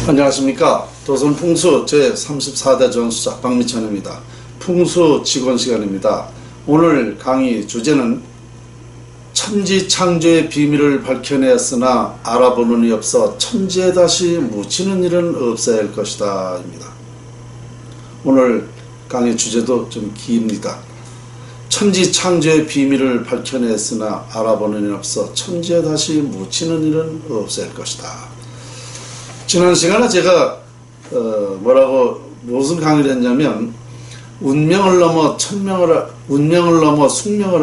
안녕하십니까. 도선풍수 제34대 전수자 박미천입니다. 풍수 직원 시간입니다. 오늘 강의 주제는 천지창조의 비밀을 밝혀냈으나 알아보는 이 없어 천지에 다시 묻히는 일은 없어야 할 것이다 입니다. 오늘 강의 주제도 좀 깁니다. 천지창조의 비밀을 밝혀냈으나 알아보는 일 없어 천지에 다시 묻히는 일은 없어야 할 것이다. 지난 시간에 제가 무슨 강의를 했냐면 운명을 넘어 숙명을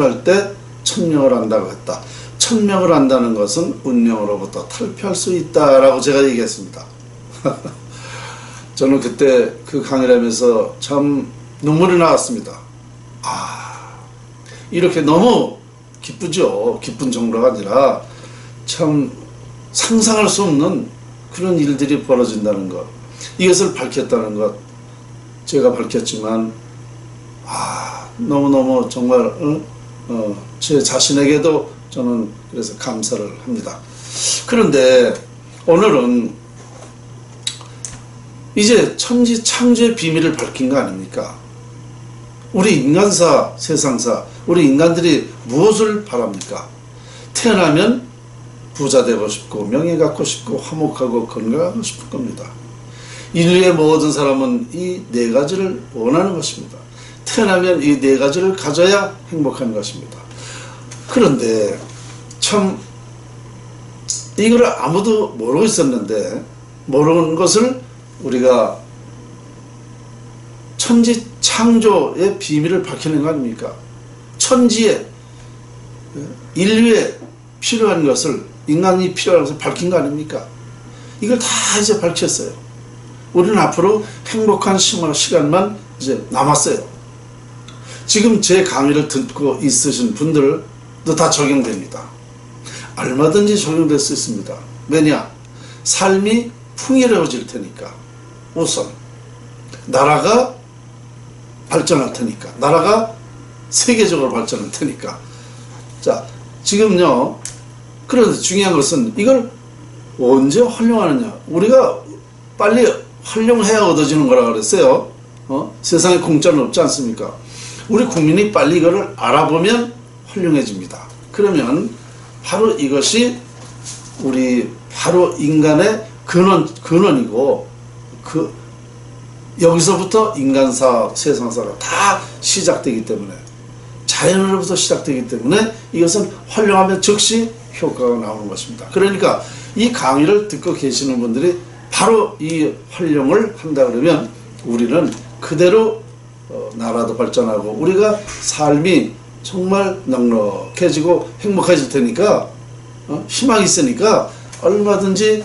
할 때 천명을 안다고 했다. 천명을 안다는 것은 운명으로부터 탈피할 수 있다라고 제가 얘기했습니다. 저는 그때 그 강의를 하면서 참 눈물이 나왔습니다. 이렇게 너무 기쁘죠. 기쁜 정도가 아니라 참 상상할 수 없는 그런 일들이 벌어진다는 것, 이것을 밝혔다는 것, 제가 밝혔지만 너무너무 정말 제 자신에게도 저는 그래서 감사를 합니다. 그런데 오늘은 이제 천지 창조의 비밀을 밝힌 거 아닙니까? 우리 인간사, 세상사, 우리 인간들이 무엇을 바랍니까? 태어나면 부자 되고 싶고 명예 갖고 싶고 화목하고 건강하고 싶을 겁니다. 인류의 모든 사람은 이 네 가지를 원하는 것입니다. 태어나면 이 네 가지를 가져야 행복한 것입니다. 그런데 참 이걸 아무도 모르고 있었는데 모르는 것을 우리가 천지 창조의 비밀을 밝히는 거 아닙니까? 천지에 인류에 필요한 것을, 인간이 필요한 것을 밝힌 거 아닙니까? 이걸 다 이제 밝혔어요. 우리는 앞으로 행복한 시간만 이제 남았어요. 지금 제 강의를 듣고 있으신 분들도 다 적용됩니다. 얼마든지 적용될 수 있습니다. 왜냐? 삶이 풍요로워질 테니까. 우선 나라가 발전할 테니까. 나라가 세계적으로 발전할 테니까. 자, 지금요, 그런데 중요한 것은 이걸 언제 활용하느냐. 우리가 빨리 활용해야 얻어지는 거라고 그랬어요. 세상에 공짜는 없지 않습니까? 우리 국민이 빨리 이거를 알아보면 활용해집니다. 그러면 바로 이것이 우리 바로 인간의 근원이고, 여기서부터 인간사, 세상사가 다 시작되기 때문에, 자연으로부터 시작되기 때문에 이것은 활용하면 즉시 효과가 나오는 것입니다. 그러니까 이 강의를 듣고 계시는 분들이 바로 이 활용을 한다 그러면 우리는 그대로 나라도 발전하고 우리가 삶이 정말 넉넉해지고 행복해질 테니까, 희망이 있으니까 얼마든지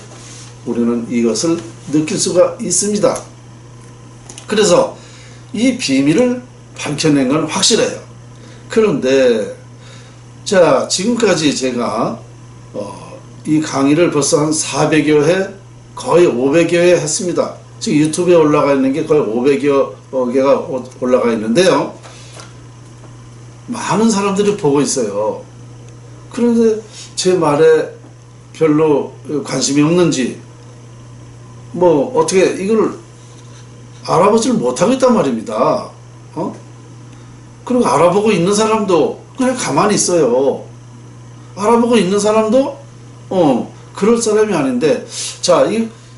우리는 이것을 느낄 수가 있습니다. 그래서 이 비밀을 밝혀낸 건 확실해요. 그런데 자, 지금까지 제가 이 강의를 벌써 한 400여 회, 거의 500여 회 했습니다. 지금 유튜브에 올라가 있는 게 거의 500여 개가 올라가 있는데요. 많은 사람들이 보고 있어요. 그런데 제 말에 별로 관심이 없는지, 어떻게 이걸 알아보지를 못하고 있단 말입니다. 그리고 알아보고 있는 사람도 그냥 가만히 있어요. 알아보고 있는 사람도 그럴 사람이 아닌데, 자,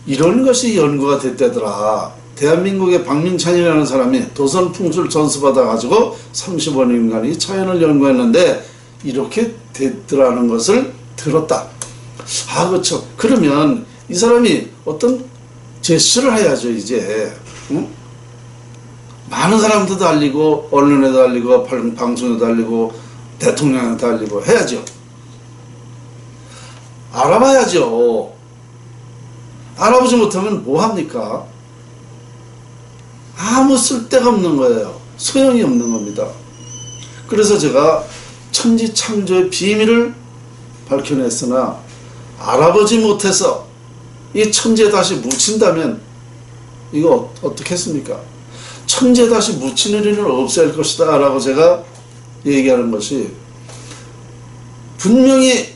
이런 것이 연구가 됐다더라. 대한민국의 박민찬이라는 사람이 도선풍수를 전수받아 가지고 35년간 자연을 연구했는데 이렇게 됐더라는 것을 들었다. 그렇죠. 그러면 이 사람이 어떤 제스처를 해야죠. 이제 많은 사람들도 알리고, 언론에도 알리고, 방송에도 알리고, 대통령한테 알리고 해야죠. 알아봐야죠. 알아보지 못하면 뭐합니까? 아무 쓸데가 없는 거예요. 소용이 없는 겁니다. 그래서 제가 천지창조의 비밀을 밝혀냈으나 알아보지 못해서 이 천지에 다시 묻힌다면 이거 어떻게 했습니까? 천지에 다시 묻히는 일은 없어야 할 것이다 라고 제가 얘기하는 것이, 분명히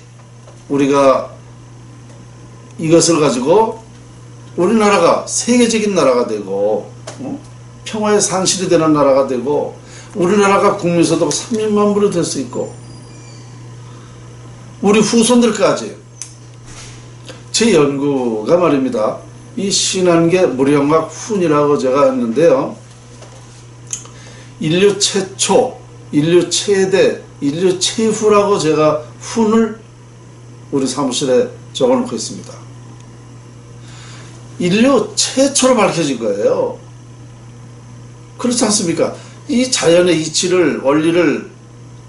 우리가 이것을 가지고 우리나라가 세계적인 나라가 되고 평화의 산실이 되는 나라가 되고 우리나라가 국민소득 30만 불이 될 수 있고 우리 후손들까지 제 연구가 말입니다. 이 신한계 무령학 훈이라고 제가 했는데요. 인류 최초, 인류 최대, 인류 최후라고 제가 훈을 우리 사무실에 적어놓고 있습니다. 인류 최초로 밝혀진 거예요. 그렇지 않습니까? 이 자연의 이치를, 원리를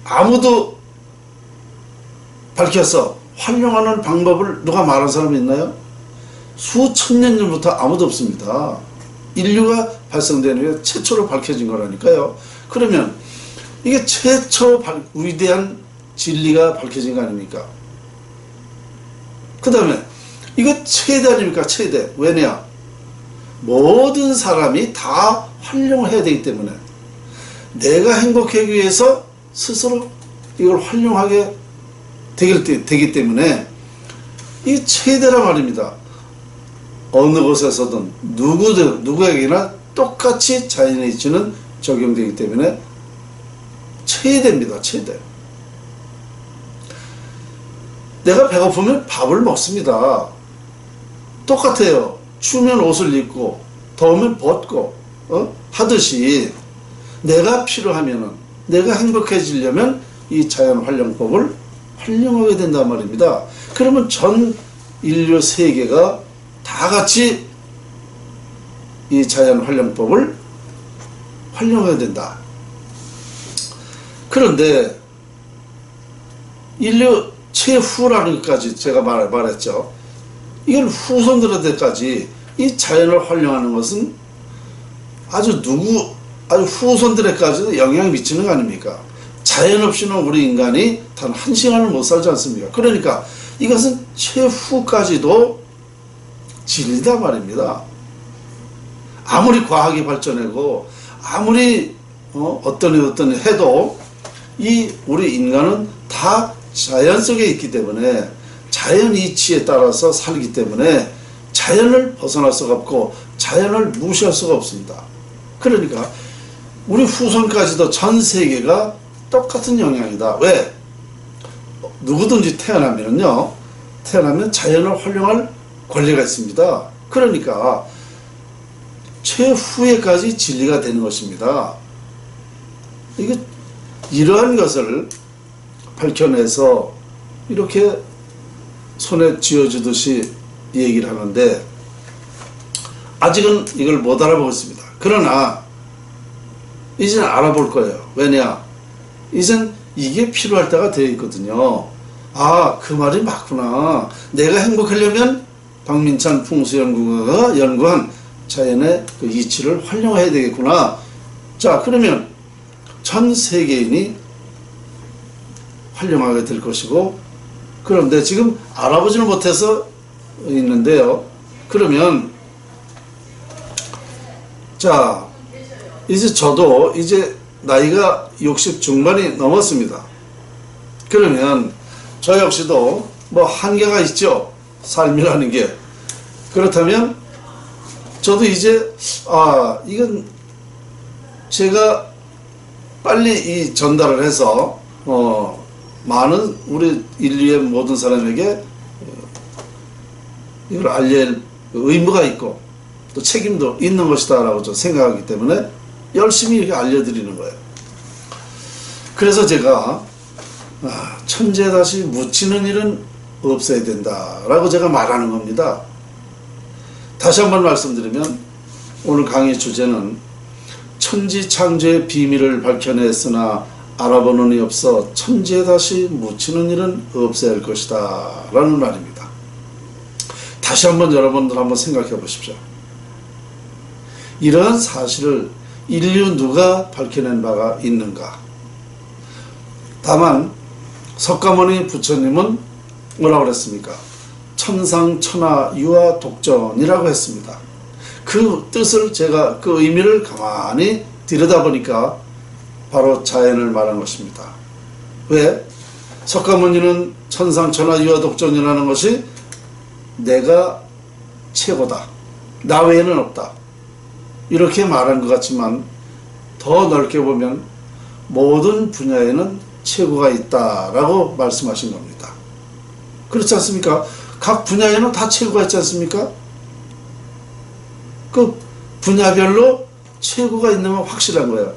아무도 밝혀서 활용하는 방법을 누가 말한 사람이 있나요? 수천 년 전부터 아무도 없습니다. 인류가 발생된 후에 최초로 밝혀진 거라니까요. 그러면 이게 최초 위대한 진리가 밝혀진 거 아닙니까? 그 다음에 이거 최대 아닙니까? 최대. 왜냐? 모든 사람이 다 활용을 해야 되기 때문에 내가 행복하기 위해서 스스로 이걸 활용하게 되기 때문에 이 최대란 말입니다. 어느 곳에서든 누구에게나 똑같이 자연의 이치는 적용되기 때문에 최대입니다. 최대. 내가 배고프면 밥을 먹습니다. 똑같아요. 추우면 옷을 입고 더우면 벗고 하듯이 내가 필요하면은 내가 행복해지려면 이 자연 활용법을 활용하게 된단 말입니다. 그러면 전 인류 세계가 다 같이 이 자연 활용법을 활용해야 된다. 그런데 인류 최후라는 것까지 제가 말했죠. 이걸 후손들한테까지 이 자연을 활용하는 것은 아주 후손들에까지도 영향을 미치는 거 아닙니까? 자연 없이는 우리 인간이 단 한 시간을 못 살지 않습니까? 그러니까 이것은 최후까지도 진리다 말입니다. 아무리 과학이 발전하고 아무리 어떤 해도 이 우리 인간은 다 자연 속에 있기 때문에 자연 이치에 따라서 살기 때문에 자연을 벗어날 수가 없고 자연을 무시할 수가 없습니다. 그러니까 우리 후손까지도 전 세계가 똑같은 영향이다. 왜? 누구든지 태어나면 자연을 활용할 권리가 있습니다. 그러니까 최후에까지 진리가 되는 것입니다. 이러한 것을 밝혀내서 이렇게 손에 쥐어주듯이 얘기를 하는데 아직은 이걸 못 알아보고 있습니다. 그러나 이제는 알아볼 거예요. 왜냐? 이젠 이게 필요할 때가 되어 있거든요. 아, 그 말이 맞구나. 내가 행복하려면 박민찬 풍수연구가가 연구한 자연의 그 이치를 활용해야 되겠구나. 자, 그러면 전 세계인이 활용하게 될 것이고, 그런데 지금 알아보지는 못해서 있는데요. 그러면 자, 이제 저도 이제 나이가 60 중반이 넘었습니다. 그러면 저 역시도 뭐 한계가 있죠. 삶이라는 게. 그렇다면 저도 이제 이건 제가 빨리 이 전달을 해서 많은 우리 인류의 모든 사람에게 이걸 알릴 의무가 있고 또 책임도 있는 것이다 라고 저 생각하기 때문에 열심히 이렇게 알려드리는 거예요. 그래서 제가 천지에 다시 묻히는 일은 없어야 된다 라고 제가 말하는 겁니다. 다시 한번 말씀드리면 오늘 강의 주제는 천지 창조의 비밀을 밝혀냈으나 알아보는 이 없어 천지에 다시 묻히는 일은 없어야 할 것이다 라는 말입니다. 다시 한번 여러분들 한번 생각해 보십시오. 이러한 사실을 인류 누가 밝혀낸 바가 있는가? 다만 석가모니 부처님은 뭐라고 그랬습니까? 천상천하 유아독전이라고 했습니다. 그 뜻을 제가 그 의미를 가만히 들여다보니까 바로 자연을 말한 것입니다. 왜? 석가모니는 천상천하 유아독전이라는 것이 내가 최고다. 나 외에는 없다. 이렇게 말한 것 같지만 더 넓게 보면 모든 분야에는 최고가 있다라고 말씀하신 겁니다. 그렇지 않습니까? 각 분야에는 다 최고가 있지 않습니까? 그 분야별로 최고가 있는 건 확실한 거예요.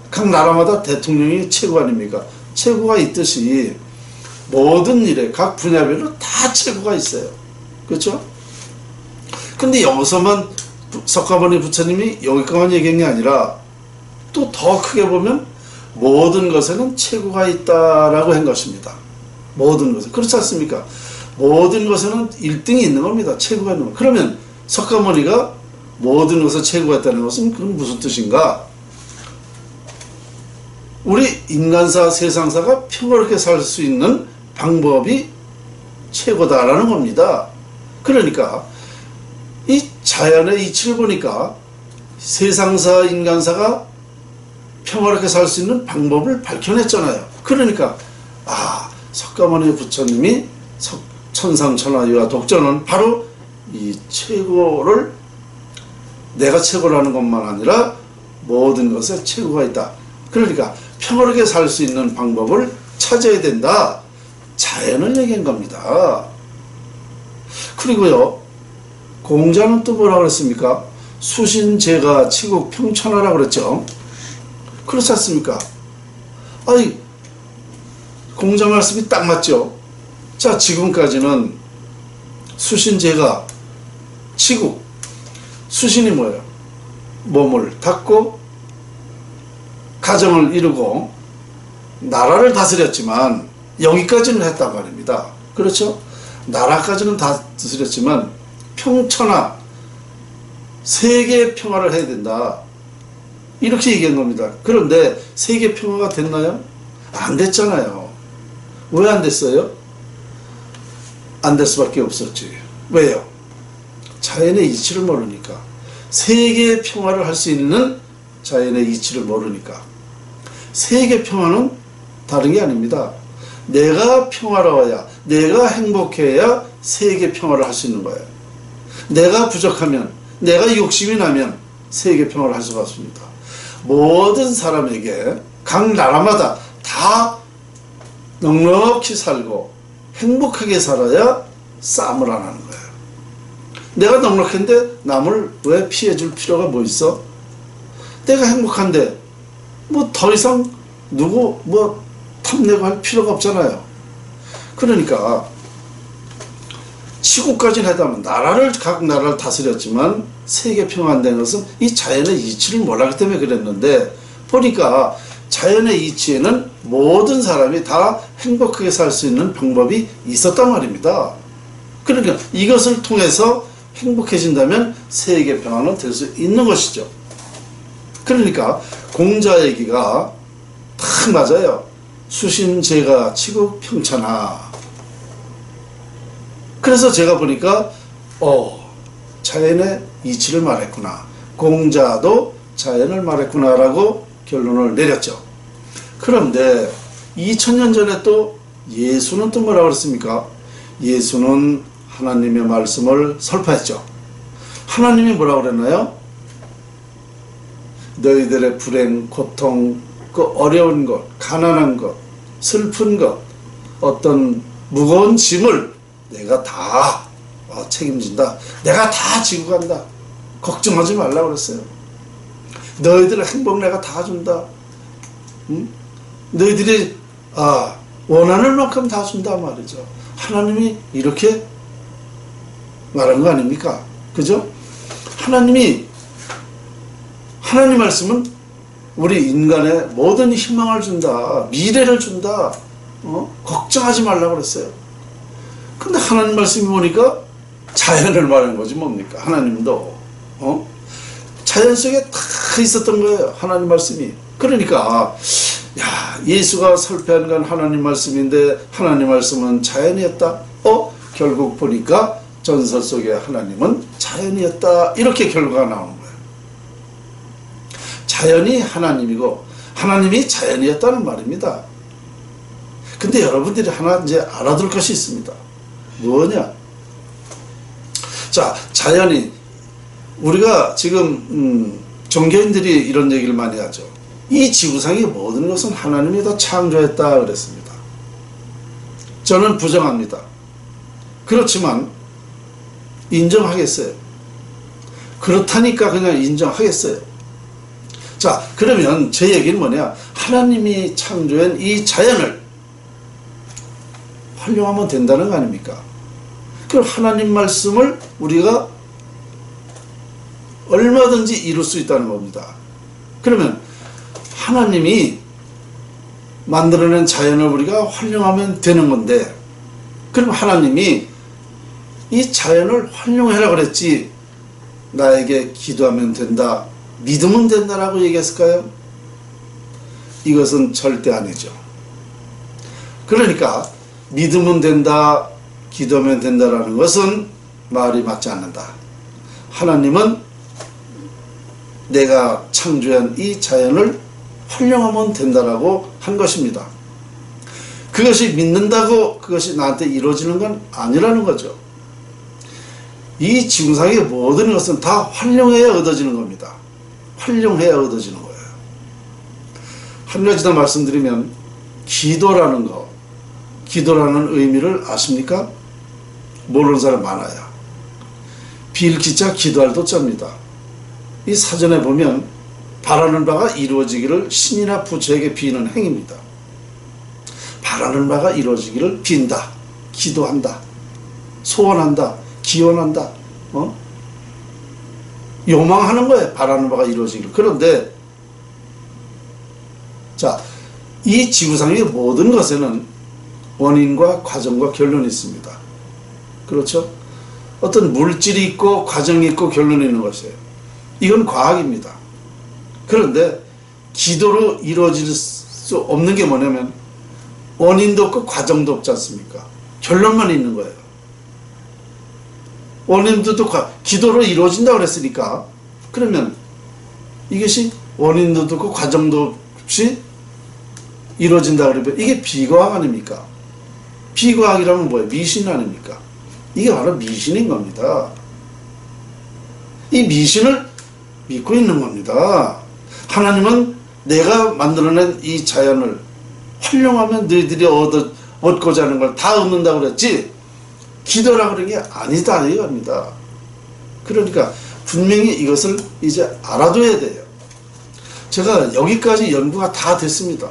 각 나라마다 대통령이 최고 아닙니까? 최고가 있듯이 모든 일에 각 분야별로 다 최고가 있어요. 그렇죠? 근데 여기서만 석가모니 부처님이 여기까지만 얘기한 게 아니라 또 더 크게 보면 모든 것에는 최고가 있다라고 한 것입니다. 모든 것에. 그렇지 않습니까? 모든 것에는 1등이 있는 겁니다. 최고가 있는 거. 그러면 석가모니가 모든 것에 최고가 있다는 것은 그건 무슨 뜻인가? 우리 인간사, 세상사가 평화롭게 살 수 있는 방법이 최고다라는 겁니다. 그러니까 이 자연의 이치를 보니까 세상사, 인간사가 평화롭게 살 수 있는 방법을 밝혀냈잖아요. 그러니까 석가모니 부처님이 천상천하유와 독전은 바로 이 최고를 내가 최고라는 것만 아니라 모든 것에 최고가 있다. 그러니까 평화롭게 살 수 있는 방법을 찾아야 된다. 자연을 얘기한 겁니다. 그리고요, 공자는 또 뭐라고 그랬습니까? 수신제가 치국 평천하라고 그랬죠. 그렇지 않습니까? 아니, 공자 말씀이 딱 맞죠. 자, 지금까지는 수신제가 치국, 수신이 뭐예요? 몸을 닦고 가정을 이루고 나라를 다스렸지만 여기까지는 했단 말입니다. 그렇죠? 나라까지는 다스렸지만 평천하, 세계 평화를 해야 된다. 이렇게 얘기한 겁니다. 그런데 세계 평화가 됐나요? 안 됐잖아요. 왜 안 됐어요? 안 될 수밖에 없었지. 왜요? 자연의 이치를 모르니까. 세계 평화를 할 수 있는 자연의 이치를 모르니까. 세계 평화는 다른 게 아닙니다. 내가 평화로워야, 내가 행복해야 세계 평화를 할 수 있는 거예요. 내가 부족하면, 내가 욕심이 나면 세계 평화를 할 수가 없습니다. 모든 사람에게 각 나라마다 다 넉넉히 살고 행복하게 살아야 싸움을 안 하는 거예요. 내가 넉넉한데 남을 왜 피해줄 필요가 뭐 있어? 내가 행복한데 뭐 더 이상 누구 뭐 탐내고 할 필요가 없잖아요. 그러니까 치국까지는 하다면 각 나라를 다스렸지만 세계 평화된 것은 이 자연의 이치를 몰랐기 때문에 그랬는데, 보니까 자연의 이치에는 모든 사람이 다 행복하게 살 수 있는 방법이 있었단 말입니다. 그러니까 이것을 통해서 행복해진다면 세계 평화는 될 수 있는 것이죠. 그러니까 공자 얘기가 딱 맞아요. 수신제가 치국 평천하. 그래서 제가 보니까 자연의 이치를 말했구나, 공자도 자연을 말했구나 라고 결론을 내렸죠. 그런데 2000년 전에 또 예수는 또 뭐라고 그랬습니까? 예수는 하나님의 말씀을 설파했죠. 하나님이 뭐라고 그랬나요? 너희들의 불행, 고통, 그 어려운 것, 가난한 것, 슬픈 것, 어떤 무거운 짐을 내가 다 책임진다. 내가 다 지고 간다. 걱정하지 말라고 그랬어요. 너희들의 행복 내가 다 준다. 너희들이 원하는 만큼 다 준다 말이죠. 하나님이 이렇게 말한 거 아닙니까? 그죠? 하나님 말씀은 우리 인간의 모든 희망을 준다. 미래를 준다. 걱정하지 말라고 그랬어요. 근데 하나님 말씀이 보니까 자연을 말하는 거지 뭡니까? 하나님도 자연 속에 다 있었던 거예요. 하나님 말씀이. 그러니까 예수가 설파한 건 하나님 말씀인데 하나님 말씀은 자연이었다. 결국 보니까 전설 속에 하나님은 자연이었다. 이렇게 결과가 나오는 거예요. 자연이 하나님이고 하나님이 자연이었다는 말입니다. 근데 여러분들이 하나 이제 알아둘 것이 있습니다. 뭐냐? 자, 자연이 우리가 지금 종교인들이 이런 얘기를 많이 하죠. 이 지구상의 모든 것은 하나님이 다 창조했다 그랬습니다. 저는 부정합니다. 그렇지만 인정하겠어요. 그렇다니까 그냥 인정하겠어요. 자, 그러면 제 얘기는 뭐냐? 하나님이 창조한 이 자연을 활용하면 된다는 거 아닙니까? 그럼 하나님 말씀을 우리가 얼마든지 이룰 수 있다는 겁니다. 그러면 하나님이 만들어낸 자연을 우리가 활용하면 되는 건데, 그럼 하나님이 이 자연을 활용해라 그랬지 나에게 기도하면 된다, 믿으면 된다라고 얘기했을까요? 이것은 절대 아니죠. 그러니까 믿으면 된다, 기도하면 된다라는 것은 말이 맞지 않는다. 하나님은 내가 창조한 이 자연을 활용하면 된다라고 한 것입니다. 그것이 믿는다고 그것이 나한테 이루어지는 건 아니라는 거죠. 이 지구상의 모든 것은 다 활용해야 얻어지는 겁니다. 활용해야 얻어지는 거예요. 한 가지 더 말씀드리면, 기도라는 거, 기도라는 의미를 아십니까? 모르는 사람 많아요. 빌기자 기도할 도자입니다. 이 사전에 보면 바라는 바가 이루어지기를 신이나 부처에게 비는 행위입니다. 바라는 바가 이루어지기를 빈다, 기도한다, 소원한다, 기원한다, 요망하는 거예요. 바라는 바가 이루어지기를. 그런데 자, 이 지구상의 모든 것에는 원인과 과정과 결론이 있습니다. 그렇죠? 어떤 물질이 있고 과정이 있고 결론이 있는 것이에요. 이건 과학입니다. 그런데 기도로 이루어질 수 없는 게 뭐냐면 원인도 없고 과정도 없지 않습니까? 결론만 있는 거예요. 원인도 없고 기도로 이루어진다고 그랬으니까, 그러면 이것이 원인도 없고 과정도 없이 이루어진다 그러면 이게 비과학 아닙니까? 비과학이라면 뭐예요? 미신 아닙니까? 이게 바로 미신인 겁니다. 이 미신을 믿고 있는 겁니다. 하나님은 내가 만들어낸 이 자연을 활용하면 너희들이 얻고자 하는 걸 다 얻는다고 그랬지, 기도라 그런 게 아니다 이겁니다. 그러니까 분명히 이것을 이제 알아둬야 돼요. 제가 여기까지 연구가 다 됐습니다.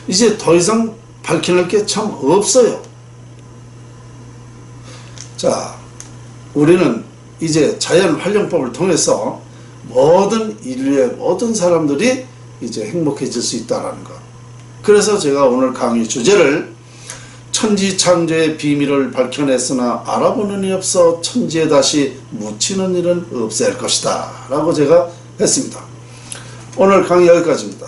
이제 더 이상 밝혀낼 게 참 없어요. 자, 우리는 이제 자연 활용법을 통해서 모든 인류의 모든 사람들이 이제 행복해질 수 있다는 것. 그래서 제가 오늘 강의 주제를 천지창조의 비밀을 밝혀냈으나 알아보는 이 없어 천지에 다시 묻히는 일은 없을 것이다 라고 제가 했습니다. 오늘 강의 여기까지입니다.